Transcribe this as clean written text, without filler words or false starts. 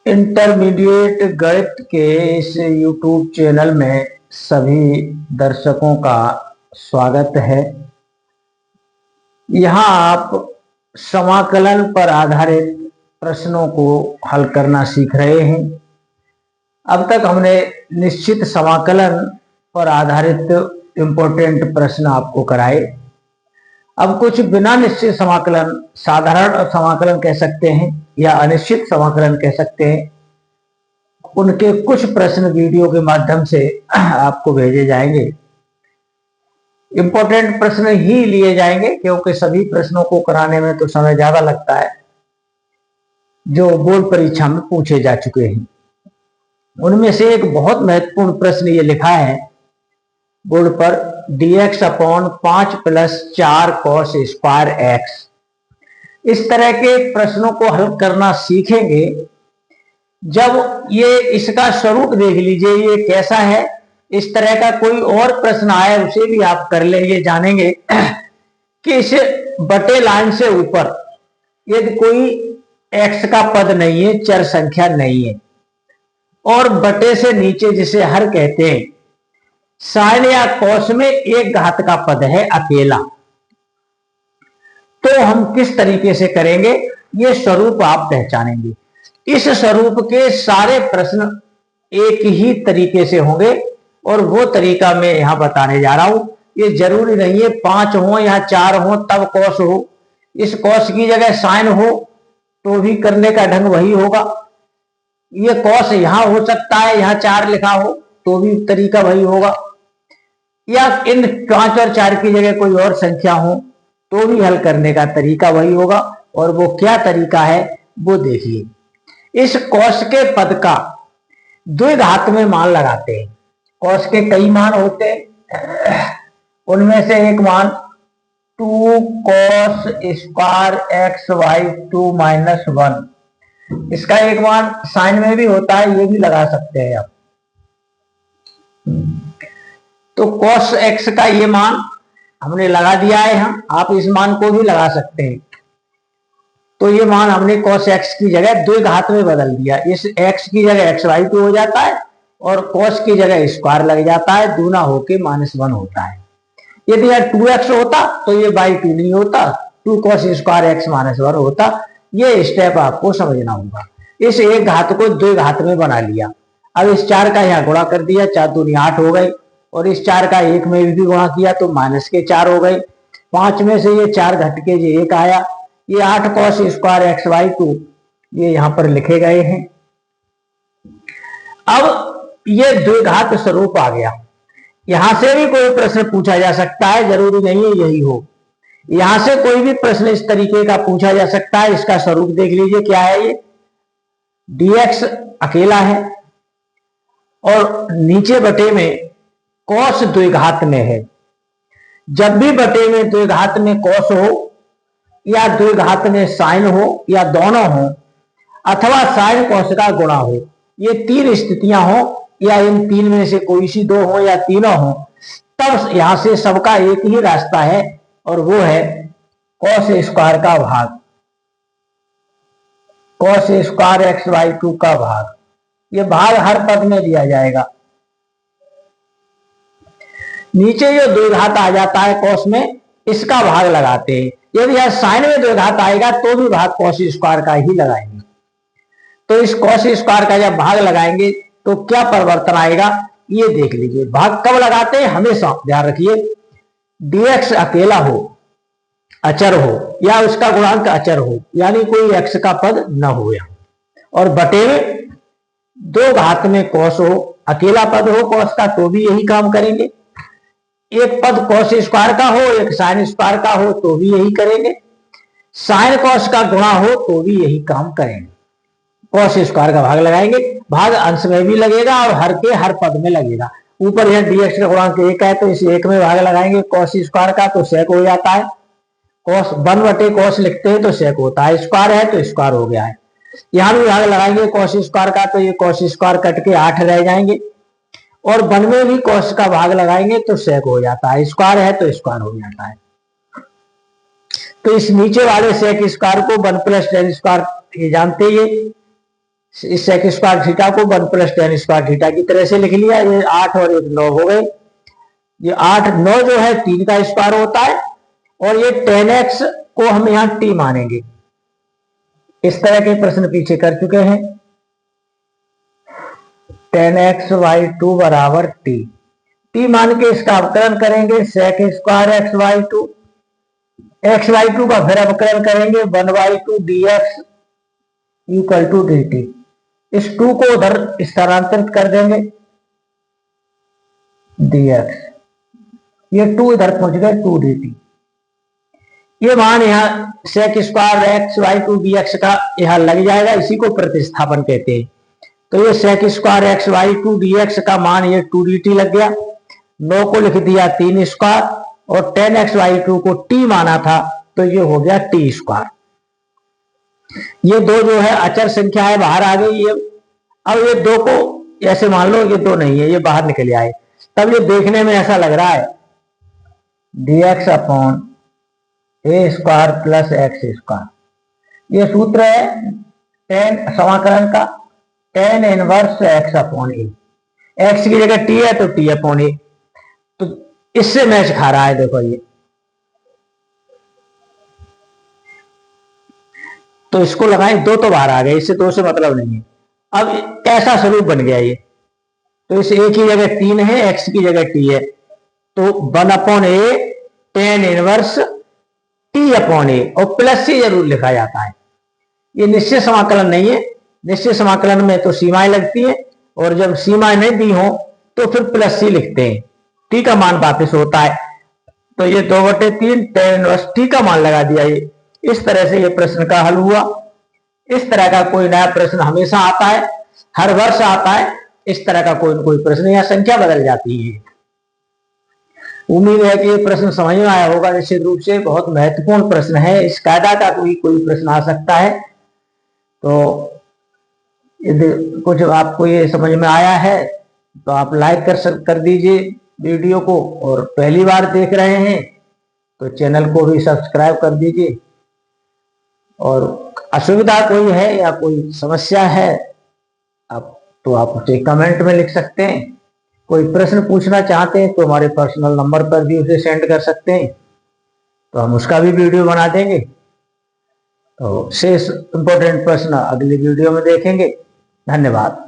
Intermediate गणित के इस YouTube चैनल में सभी दर्शकों का स्वागत है। यहाँ आप समाकलन पर आधारित प्रश्नों को हल करना सीख रहे हैं। अब तक हमने निश्चित समाकलन पर आधारित इम्पोर्टेंट प्रश्न आपको कराए। अब कुछ बिना निश्चित समाकलन, साधारण समाकलन कह सकते हैं या अनिश्चित समाकलन कह सकते हैं, उनके कुछ प्रश्न वीडियो के माध्यम से आपको भेजे जाएंगे। इंपॉर्टेंट प्रश्न ही लिए जाएंगे क्योंकि सभी प्रश्नों को कराने में तो समय ज्यादा लगता है जो बोर्ड परीक्षा में पूछे जा चुके हैं। उनमें से एक बहुत महत्वपूर्ण प्रश्न ये लिखा है बोर्ड पर, dx upon 5 + 4 cos square x। इस तरह के प्रश्नों को हल करना सीखेंगे जब ये इसका स्वरूप देख लीजिए ये कैसा है। इस तरह का कोई और प्रश्न आए उसे भी आप कर लेंगे, जानेंगे कि इस बटे लाइन से ऊपर यदि कोई x का पद नहीं है, चर संख्या नहीं है, और बटे से नीचे जिसे हर कहते हैं, साइन या कॉस में एक घात का पद है अकेला, तो हम किस तरीके से करेंगे ये स्वरूप आप पहचानेंगे। इस स्वरूप के सारे प्रश्न एक ही तरीके से होंगे और वो तरीका मैं यहां बताने जा रहा हूं। ये जरूरी नहीं है 5 हो या 4 हो तब कॉस हो, इस कॉस की जगह साइन हो तो भी करने का ढंग वही होगा। ये कॉस यहां हो सकता है, यहां 4 लिखा हो तो भी तरीका वही होगा, या इन 5 और 4 की जगह कोई और संख्या हो तो भी हल करने का तरीका वही होगा। और वो क्या तरीका है वो देखिए। इस कॉस के पद का द्विघात में मान लगाते हैं। कॉस के कई मान होते हैं, उनमें से एक मान 2 cos स्क्वायर x/2 - 1, इसका एक मान साइन में भी होता है, ये भी लगा सकते हैं आप। तो cos x का ये मान हमने लगा दिया है, आप इस मान को भी लगा सकते हैं। तो ये मान हमने cos x की जगह द्विघात में बदल दिया। इस x की जगह x/2 हो जाता है और cos की जगह स्क्वायर लग जाता है, दूना होके -1 होता है। यदि यार 2x होता तो ये /2 नहीं होता, 2 cos स्क्वायर x -1 होता। ये स्टेप आपको समझना होगा। इस एक घात को द्विघात में बना लिया। अब इस 4 का यहाँ गुणा कर दिया, 4 दूनी 8 हो गई, और इस 4 का 1 में भी गुणा किया तो -4 हो गई। 5 में से ये 4 घट के जो 1 आया, ये 8 cos स्क्वायर x/2 ये यहां पर लिखे गए हैं। अब ये द्विघात स्वरूप आ गया। यहां से भी कोई प्रश्न पूछा जा सकता है, जरूरी नहीं है यही हो। यहां से कोई भी प्रश्न इस तरीके का पूछा जा सकता है। इसका स्वरूप देख लीजिए क्या है। ये dx अकेला है और नीचे बटे में cos द्विघात में है। जब भी बटे में द्विघात में cos हो या द्विघात में साइन हो या दोनों हो, अथवा साइन cos का गुणा हो, ये 3 स्थितियां हो या इन 3 में से कोई सी 2 हो या तीनों हो, तब यहां से सबका एक ही रास्ता है और वो है cos स्क्वायर का भाग, cos स्क्वायर x/2 का भाग। ये भाग हर पद में दिया जाएगा। नीचे जो द्विघात आ जाता है cos में, इसका भाग लगाते हैं। यदि यह साइन में द्विघात आएगा तो भी भाग cos स्क्वायर का ही लगाएंगे। तो इस cos स्क्वायर का जब भाग लगाएंगे तो क्या परिवर्तन आएगा ये देख लीजिए। भाग कब लगाते हैं हमेशा ध्यान रखिए, dx अकेला हो, अचर हो या उसका गुणांक अचर हो, यानी कोई x का पद न हो, और बटे में 2 घात में cos हो, अकेला पद हो cos का तो भी यही काम करेंगे। एक पद cos स्क्वायर का हो, एक साइन स्क्वायर का हो तो भी यही करेंगे। साइन cos का गुणा हो तो भी यही काम करेंगे। cos स्क्वायर का भाग लगाएंगे, भाग अंश में भी लगेगा और हर के हर पद में लगेगा। ऊपर यह dx का गुणांक 1 है तो इस 1 में भाग लगाएंगे cos स्क्वायर का तो sec हो जाता है। cos 1/cos लिखते हैं तो sec होता है, स्क्वायर है तो स्क्वायर हो गया है। यहां भी भाग लगाएंगे cos स्क्वायर का तो ये cos स्क्वायर कट के 8 रह जाएंगे, और 1 में भी cos का भाग लगाएंगे तो sec हो जाता है, स्क्वायर है तो स्क्वायर हो जाता है। तो इस नीचे वाले sec स्क्वायर को 1 + tan स्क्वायर ये जानते ही इस सेक स्क्वायर थीटा को 1 प्लस टेन स्क्वायर थीटा की तरह से लिख लिया। ये 8 और 1 9 हो गए। ये 8 9 जो है 3 का स्क्वायर होता है, और ये 10x को हम यहां t मानेंगे। इस तरह के प्रश्न पीछे कर चुके हैं। 10x/2 बराबर t मान के इसका अवकलन करेंगे सेक स्क्वायर x/2, x/2 का फिर अवकलन करेंगे 1/2 dx इक्वल टू dt। इस 2 को उधर स्थानांतरित कर देंगे dx, ये 2 इधर पहुंच गए 2 dt। ये मान यहां सेक स्क्वायर x/2 dx का यहां लग जाएगा, इसी को प्रतिस्थापन कहते हैं। तो ये सेक स्क्वायर x/2 dx का मान ये 2 dt लग गया। 9 को लिख दिया 3 स्क्वायर, और 10x/2 को t माना था, तो ये हो गया t स्क्वायर। ये 2 जो है अचर संख्या है, बाहर आ गई। ये अब ये 2 को ऐसे मान लो ये 2 नहीं है, ये बाहर निकल आए। तब ये देखने में ऐसा लग रहा है dx अपॉन ए स्क्वायर प्लस एक्स स्क्वायर। ये सूत्र है tan समाकलन का, tan इनवर्स x अपॉन ए। एक्स की जगह t है तो t अपॉन ए, तो इससे मैच खा रहा है। देखो ये, तो इसको लगाएं, 2 तो बाहर आ गए, इससे 2 से मतलब नहीं है। अब ऐसा स्वरूप बन गया ये, तो इस a की जगह 3 है, x की जगह t है, तो 1 अपॉन ए tan इनवर्स t अपॉन ए, और प्लस से जरूर लिखा जाता है। ये निश्चित समाकलन नहीं है। निश्चित समाकलन में तो सीमाएं लगती हैं, और जब सीमाएं नहीं दी हो तो फिर प्लस सी लिखते हैं, t का मान वापस होता है। तो ये 2/3 tan इनवर्स t का मान लगा दिया। ये इस तरह से ये प्रश्न का हल हुआ। इस तरह का कोई नया प्रश्न हमेशा आता है, हर वर्ष आता है। इस तरह का कोई न कोई प्रश्न या संख्या बदल जाती है। उम्मीद है कि ये प्रश्न समझ में आया होगा। निश्चित रूप से बहुत महत्वपूर्ण प्रश्न है। इस कायदा का कोई प्रश्न आ सकता है। तो यदि कुछ आपको ये समझ में आया है तो आप लाइक कर दीजिए वीडियो को, और पहली बार देख रहे हैं तो चैनल को भी सब्सक्राइब कर दीजिए। और असुविधा कोई है या कोई समस्या है तो आप उसे कमेंट में लिख सकते हैं। कोई प्रश्न पूछना चाहते हैं तो हमारे पर्सनल नंबर पर भी उसे सेंड कर सकते हैं, तो हम उसका भी वीडियो बना देंगे। तो शेष इंपॉर्टेंट प्रश्न अगली वीडियो में देखेंगे। धन्यवाद।